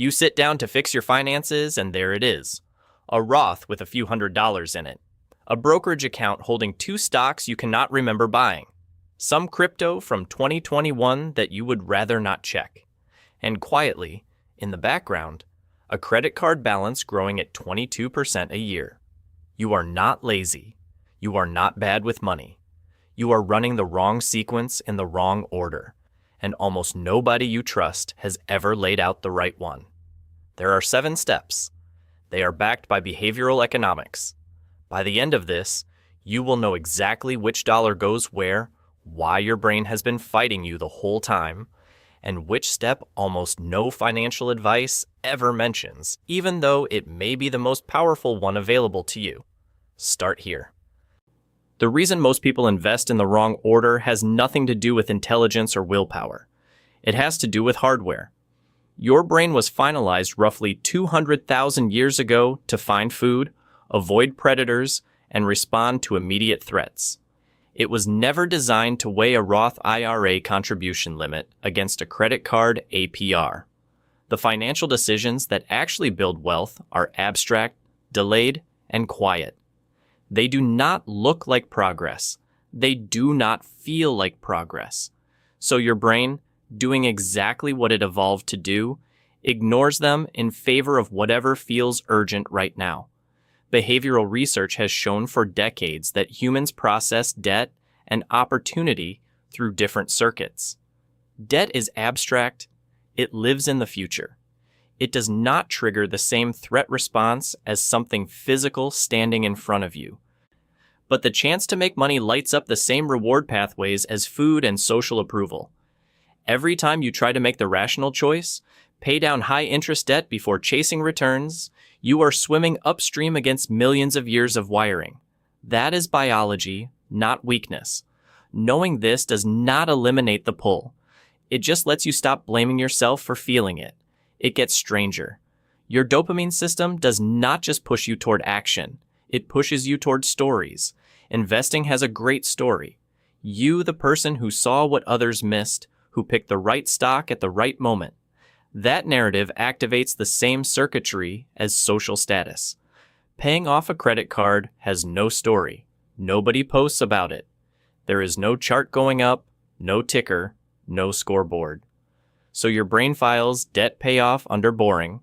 You sit down to fix your finances, and there it is. A Roth with a few $100s in it. A brokerage account holding 2 stocks you cannot remember buying. Some crypto from 2021 that you would rather not check. And quietly, in the background, a credit card balance growing at 22% a year. You are not lazy. You are not bad with money. You are running the wrong sequence in the wrong order, and almost nobody you trust has ever laid out the right one. There are 7 steps. They are backed by behavioral economics. By the end of this, you will know exactly which dollar goes where, why your brain has been fighting you the whole time, and which step almost no financial advice ever mentions, even though it may be the most powerful one available to you. Start here. The reason most people invest in the wrong order has nothing to do with intelligence or willpower. It has to do with hardware. Your brain was finalized roughly 200,000 years ago to find food, avoid predators, and respond to immediate threats. It was never designed to weigh a Roth IRA contribution limit against a credit card APR. The financial decisions that actually build wealth are abstract, delayed, and quiet. They do not look like progress. They do not feel like progress. So your brain, doing exactly what it evolved to do, ignores them in favor of whatever feels urgent right now. Behavioral research has shown for decades that humans process debt and opportunity through different circuits. Debt is abstract. It lives in the future. It does not trigger the same threat response as something physical standing in front of you. But the chance to make money lights up the same reward pathways as food and social approval. Every time you try to make the rational choice, pay down high-interest debt before chasing returns, you are swimming upstream against millions of years of wiring. That is biology, not weakness. Knowing this does not eliminate the pull. It just lets you stop blaming yourself for feeling it. It gets stranger. Your dopamine system does not just push you toward action. It pushes you toward stories. Investing has a great story. You, the person who saw what others missed, who picked the right stock at the right moment. That narrative activates the same circuitry as social status. Paying off a credit card has no story. Nobody posts about it. There is no chart going up, no ticker, no scoreboard. So your brain files debt payoff under boring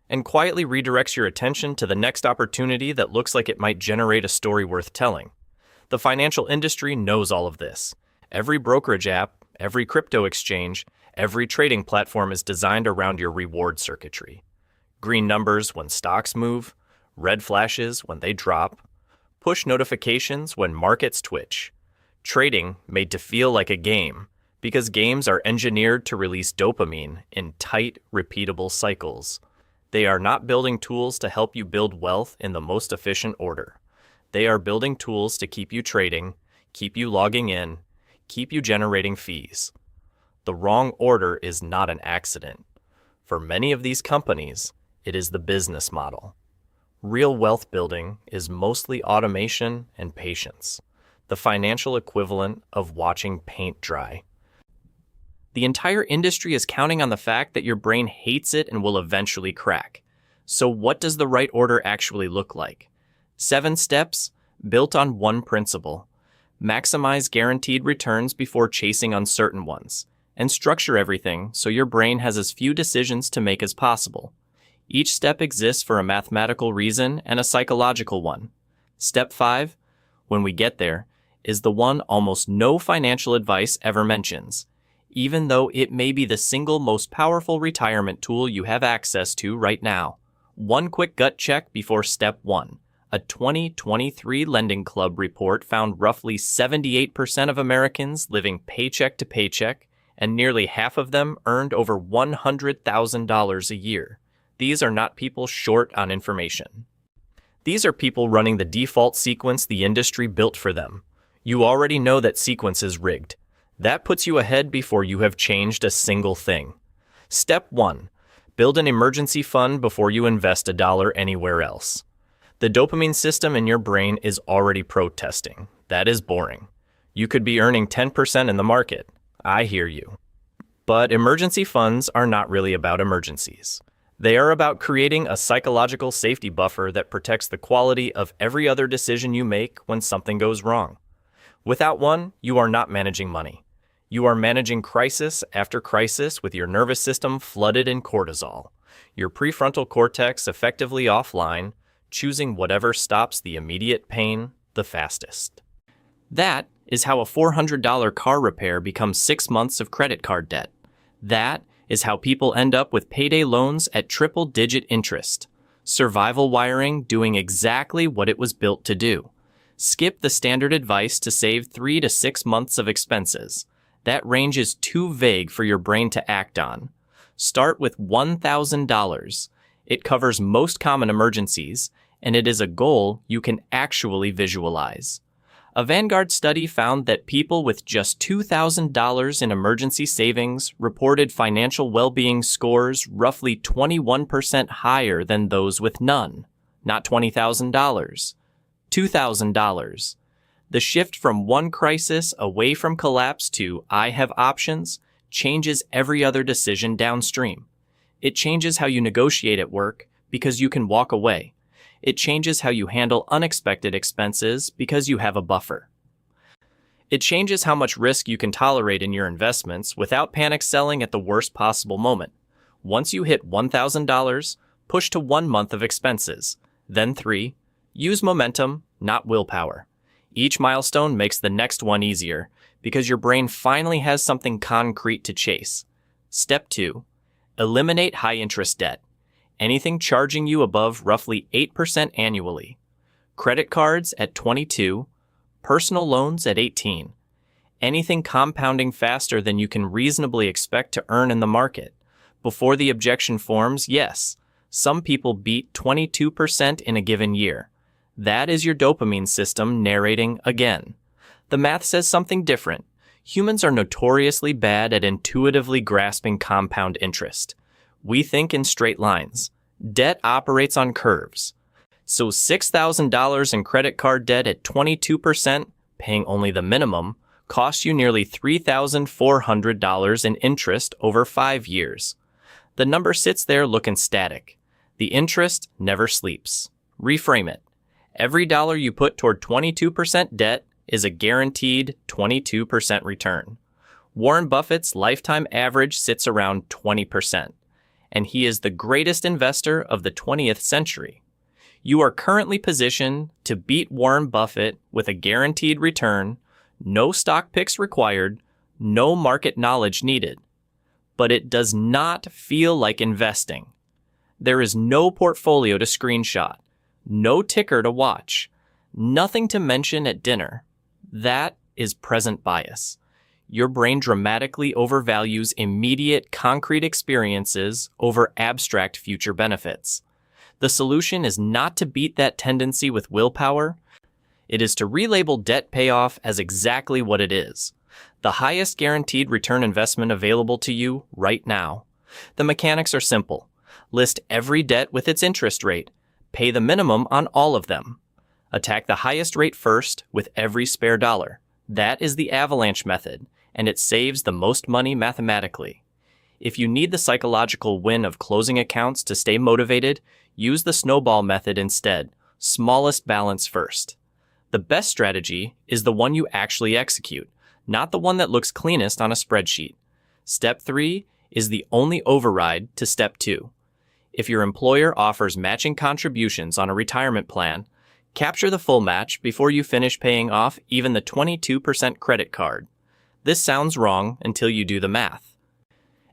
and quietly redirects your attention to the next opportunity that looks like it might generate a story worth telling. The financial industry knows all of this. Every brokerage app, every crypto exchange, every trading platform is designed around your reward circuitry. Green numbers when stocks move, red flashes when they drop, push notifications when markets twitch. Trading made to feel like a game, because games are engineered to release dopamine in tight, repeatable cycles. They are not building tools to help you build wealth in the most efficient order. They are building tools to keep you trading, keep you logging in, keep you generating fees. The wrong order is not an accident. For many of these companies, it is the business model. Real wealth building is mostly automation and patience, the financial equivalent of watching paint dry. The entire industry is counting on the fact that your brain hates it and will eventually crack. So what does the right order actually look like? 7 steps built on one principle. Maximize guaranteed returns before chasing uncertain ones, and structure everything so your brain has as few decisions to make as possible. Each step exists for a mathematical reason and a psychological one. Step 5, when we get there, is the one almost no financial advice ever mentions, even though it may be the single most powerful retirement tool you have access to right now. One quick gut check before step 1. A 2023 Lending Club report found roughly 78% of Americans living paycheck to paycheck, and nearly half of them earned over $100,000 a year. These are not people short on information. These are people running the default sequence the industry built for them. You already know that sequence is rigged. That puts you ahead before you have changed a single thing. Step 1. Build an emergency fund before you invest a dollar anywhere else. The dopamine system in your brain is already protesting. That is boring. You could be earning 10% in the market. I hear you. But emergency funds are not really about emergencies. They are about creating a psychological safety buffer that protects the quality of every other decision you make when something goes wrong. Without one, you are not managing money. You are managing crisis after crisis with your nervous system flooded in cortisol, your prefrontal cortex effectively offline, choosing whatever stops the immediate pain the fastest. That is how a $400 car repair becomes 6 months of credit card debt. That is how people end up with payday loans at triple-digit interest. Survival wiring doing exactly what it was built to do. Skip the standard advice to save 3 to 6 months of expenses. That range is too vague for your brain to act on. Start with $1,000. It covers most common emergencies, and it is a goal you can actually visualize. A Vanguard study found that people with just $2,000 in emergency savings reported financial well-being scores roughly 21% higher than those with none. Not $20,000, $2,000. The shift from one crisis away from collapse to I have options changes every other decision downstream. It changes how you negotiate at work because you can walk away. It changes how you handle unexpected expenses because you have a buffer. It changes how much risk you can tolerate in your investments without panic selling at the worst possible moment. Once you hit $1,000, push to 1 month of expenses, then 3. Use momentum, not willpower. Each milestone makes the next one easier because your brain finally has something concrete to chase. Step 2. Eliminate high-interest debt. Anything charging you above roughly 8% annually. Credit cards at 22, personal loans at 18. Anything compounding faster than you can reasonably expect to earn in the market. Before the objection forms, yes, some people beat 22% in a given year. That is your dopamine system narrating again. The math says something different. Humans are notoriously bad at intuitively grasping compound interest. We think in straight lines. Debt operates on curves. So $6,000 in credit card debt at 22%, paying only the minimum, costs you nearly $3,400 in interest over 5 years. The number sits there looking static. The interest never sleeps. Reframe it. Every dollar you put toward 22% debt is a guaranteed 22% return. Warren Buffett's lifetime average sits around 20%. And he is the greatest investor of the 20th century. You are currently positioned to beat Warren Buffett with a guaranteed return, no stock picks required, no market knowledge needed. But it does not feel like investing. There is no portfolio to screenshot, no ticker to watch, nothing to mention at dinner. That is present bias. Your brain dramatically overvalues immediate, concrete experiences over abstract future benefits. The solution is not to beat that tendency with willpower. It is to relabel debt payoff as exactly what it is: the highest guaranteed return investment available to you right now. The mechanics are simple. List every debt with its interest rate. Pay the minimum on all of them. Attack the highest rate first with every spare dollar. That is the avalanche method, and it saves the most money mathematically. If you need the psychological win of closing accounts to stay motivated, use the snowball method instead, smallest balance first. The best strategy is the one you actually execute, not the one that looks cleanest on a spreadsheet. Step 3 is the only override to Step 2. If your employer offers matching contributions on a retirement plan, capture the full match before you finish paying off even the 22% credit card. This sounds wrong until you do the math.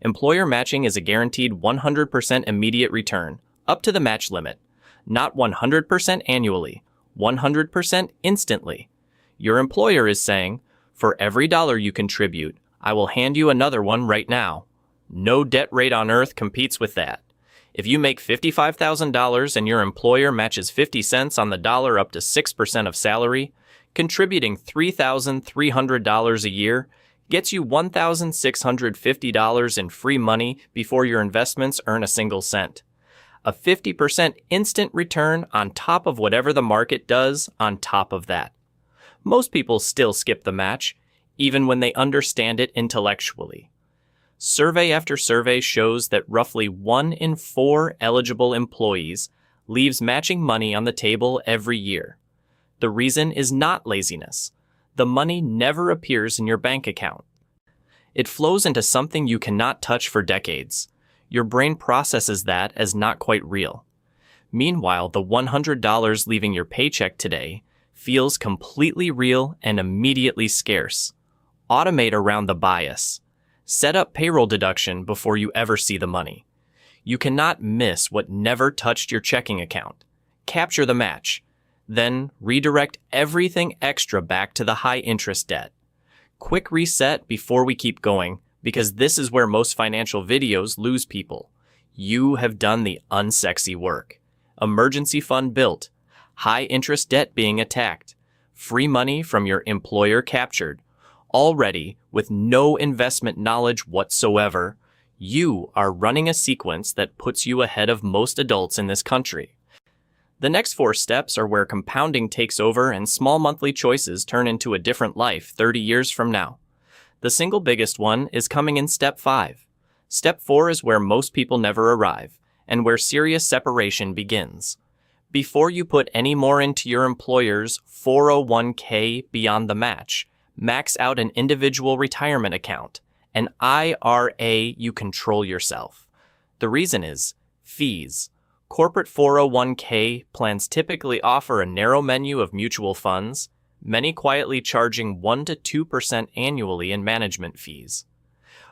Employer matching is a guaranteed 100% immediate return, up to the match limit. Not 100% annually, 100% instantly. Your employer is saying, for every dollar you contribute, I will hand you another one right now. No debt rate on earth competes with that. If you make $55,000 and your employer matches 50 cents on the dollar up to 6% of salary, contributing $3,300 a year gets you $1,650 in free money before your investments earn a single cent. A 50% instant return on top of whatever the market does on top of that. Most people still skip the match, even when they understand it intellectually. Survey after survey shows that roughly 1 in 4 eligible employees leaves matching money on the table every year. The reason is not laziness. The money never appears in your bank account. It flows into something you cannot touch for decades. Your brain processes that as not quite real. Meanwhile, the $100 leaving your paycheck today feels completely real and immediately scarce. Automate around the bias. Set up payroll deduction before you ever see the money. You cannot miss what never touched your checking account. Capture the match. Then redirect everything extra back to the high-interest debt. Quick reset before we keep going, because this is where most financial videos lose people. You have done the unsexy work. Emergency fund built. High-interest debt being attacked. Free money from your employer captured. Already, with no investment knowledge whatsoever, you are running a sequence that puts you ahead of most adults in this country. The next 4 steps are where compounding takes over and small monthly choices turn into a different life 30 years from now. The single biggest one is coming in step 5. Step 4 is where most people never arrive, and where serious separation begins. Before you put any more into your employer's 401k beyond the match, max out an individual retirement account, an IRA you control yourself. The reason is fees. Corporate 401k plans typically offer a narrow menu of mutual funds, many quietly charging 1 to 2% annually in management fees.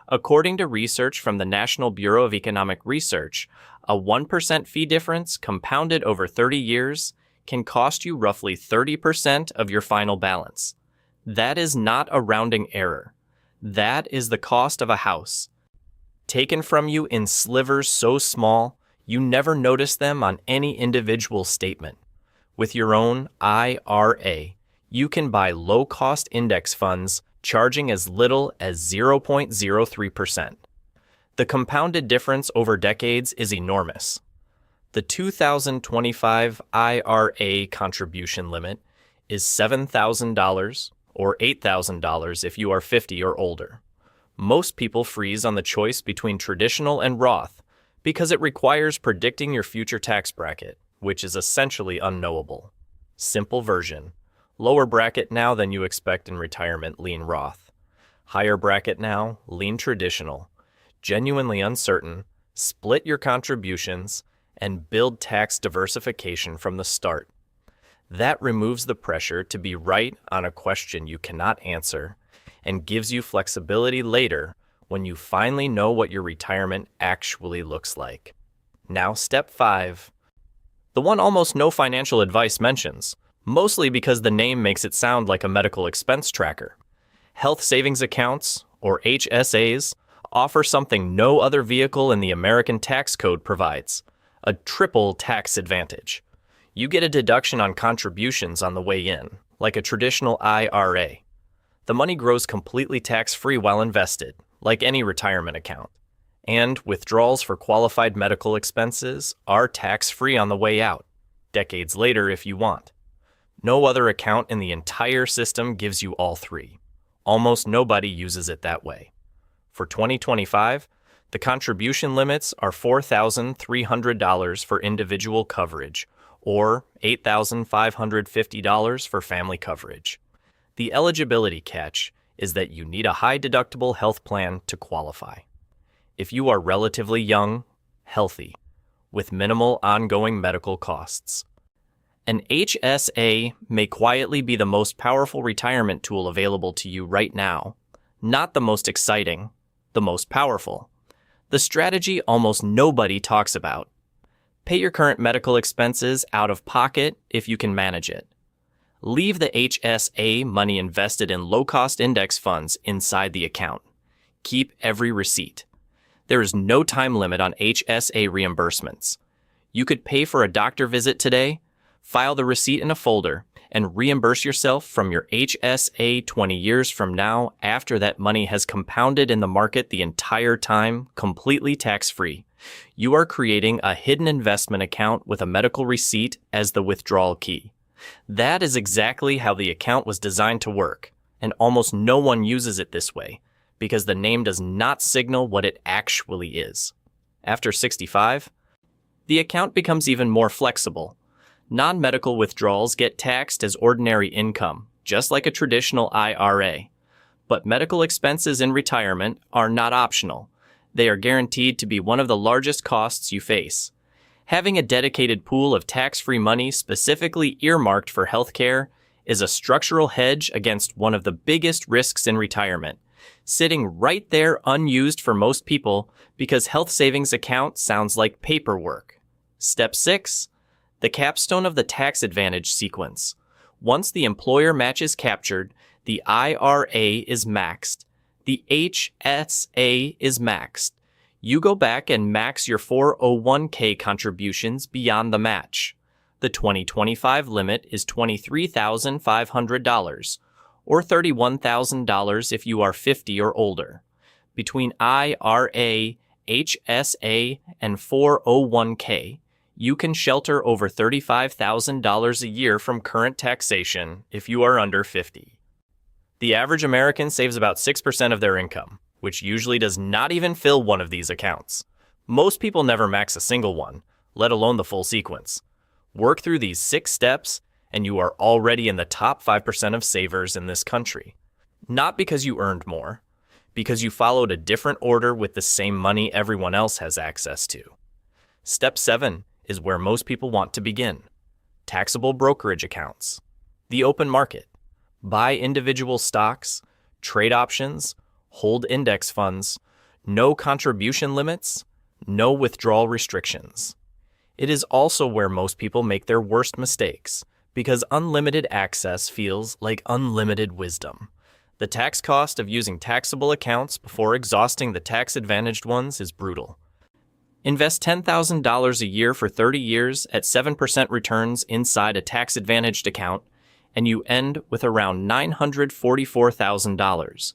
According to research from the National Bureau of Economic Research, a 1% fee difference compounded over 30 years can cost you roughly 30% of your final balance. That is not a rounding error. That is the cost of a house. Taken from you in slivers so small, you never notice them on any individual statement. With your own IRA, you can buy low-cost index funds charging as little as 0.03%. The compounded difference over decades is enormous. The 2025 IRA contribution limit is $7,000 or $8,000 if you are 50 or older. Most people freeze on the choice between traditional and Roth because it requires predicting your future tax bracket, which is essentially unknowable. Simple version. Lower bracket now than you expect in retirement, lean Roth. Higher bracket now, lean traditional. Genuinely uncertain, split your contributions, and build tax diversification from the start. That removes the pressure to be right on a question you cannot answer and gives you flexibility later when you finally know what your retirement actually looks like. Now, step 5. The one almost no financial advice mentions, mostly because the name makes it sound like a medical expense tracker. Health savings accounts, or HSAs, offer something no other vehicle in the American tax code provides, a triple tax advantage. You get a deduction on contributions on the way in, like a traditional IRA. The money grows completely tax-free while invested, like any retirement account. And withdrawals for qualified medical expenses are tax-free on the way out, decades later if you want. No other account in the entire system gives you all 3. Almost nobody uses it that way. For 2025, the contribution limits are $4,300 for individual coverage, or $8,550 for family coverage. The eligibility catch is that you need a high-deductible health plan to qualify. If you are relatively young, healthy, with minimal ongoing medical costs. An HSA may quietly be the most powerful retirement tool available to you right now. Not the most exciting, the most powerful. The strategy almost nobody talks about. Pay your current medical expenses out of pocket if you can manage it. Leave the HSA money invested in low-cost index funds inside the account. Keep every receipt. There is no time limit on HSA reimbursements. You could pay for a doctor visit today, file the receipt in a folder, and reimburse yourself from your HSA 20 years from now after that money has compounded in the market the entire time, completely tax-free. You are creating a hidden investment account with a medical receipt as the withdrawal key. That is exactly how the account was designed to work, and almost no one uses it this way, because the name does not signal what it actually is. After 65, the account becomes even more flexible. Non-medical withdrawals get taxed as ordinary income, just like a traditional IRA. But medical expenses in retirement are not optional. They are guaranteed to be one of the largest costs you face. Having a dedicated pool of tax-free money specifically earmarked for healthcare is a structural hedge against one of the biggest risks in retirement, sitting right there unused for most people because health savings account sounds like paperwork. Step 6. The capstone of the tax advantage sequence. Once the employer match is captured, the IRA is maxed. The HSA is maxed. You go back and max your 401k contributions beyond the match. The 2025 limit is $23,500, or $31,000 if you are 50 or older. Between IRA, HSA, and 401k, you can shelter over $35,000 a year from current taxation if you are under 50. The average American saves about 6% of their income, which usually does not even fill one of these accounts. Most people never max a single one, let alone the full sequence. Work through these 6 steps, and you are already in the top 5% of savers in this country. Not because you earned more, because you followed a different order with the same money everyone else has access to. Step 7 is where most people want to begin. Taxable brokerage accounts. The open market. Buy individual stocks, trade options, hold index funds, no contribution limits, no withdrawal restrictions. It is also where most people make their worst mistakes, because unlimited access feels like unlimited wisdom. The tax cost of using taxable accounts before exhausting the tax-advantaged ones is brutal. Invest $10,000 a year for 30 years at 7% returns inside a tax-advantaged account, and you end with around $944,000.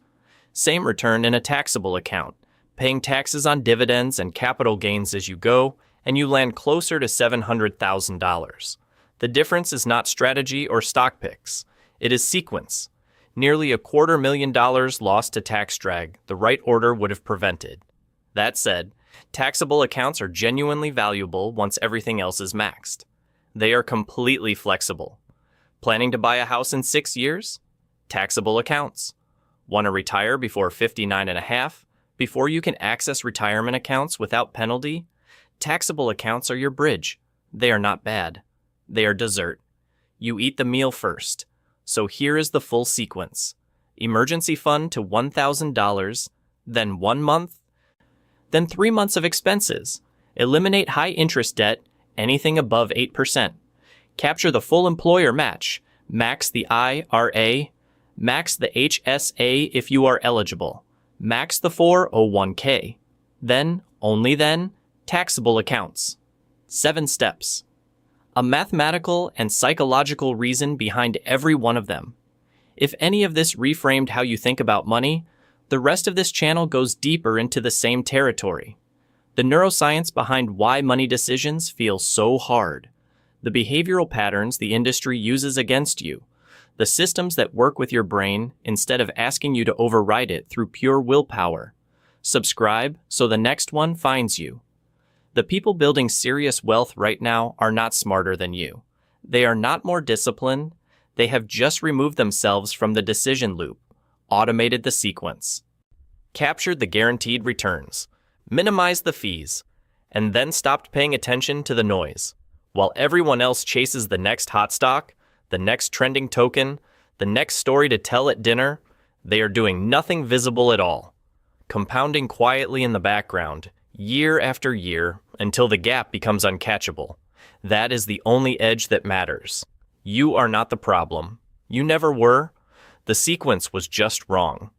Same return in a taxable account, paying taxes on dividends and capital gains as you go, and you land closer to $700,000. The difference is not strategy or stock picks. It is sequence. Nearly $250,000 lost to tax drag the right order would have prevented. That said, taxable accounts are genuinely valuable once everything else is maxed. They are completely flexible. Planning to buy a house in 6 years? Taxable accounts. Want to retire before 59 and a half? Before you can access retirement accounts without penalty? Taxable accounts are your bridge. They are not bad. They are dessert. You eat the meal first. So here is the full sequence. Emergency fund to $1,000, then 1 month, then 3 months of expenses. Eliminate high interest debt, anything above 8%. Capture the full employer match. Max the IRA. Max the HSA if you are eligible. Max the 401k. Then, only then, taxable accounts. 7 steps. A mathematical and psychological reason behind every one of them. If any of this reframed how you think about money, the rest of this channel goes deeper into the same territory. The neuroscience behind why money decisions feel so hard. The behavioral patterns the industry uses against you. The systems that work with your brain instead of asking you to override it through pure willpower. Subscribe so the next one finds you. The people building serious wealth right now are not smarter than you. They are not more disciplined. They have just removed themselves from the decision loop, automated the sequence, captured the guaranteed returns, minimized the fees, and then stopped paying attention to the noise. While everyone else chases the next hot stock, the next trending token, the next story to tell at dinner, they are doing nothing visible at all, compounding quietly in the background, year after year, until the gap becomes uncatchable. That is the only edge that matters. You are not the problem. You never were. The sequence was just wrong.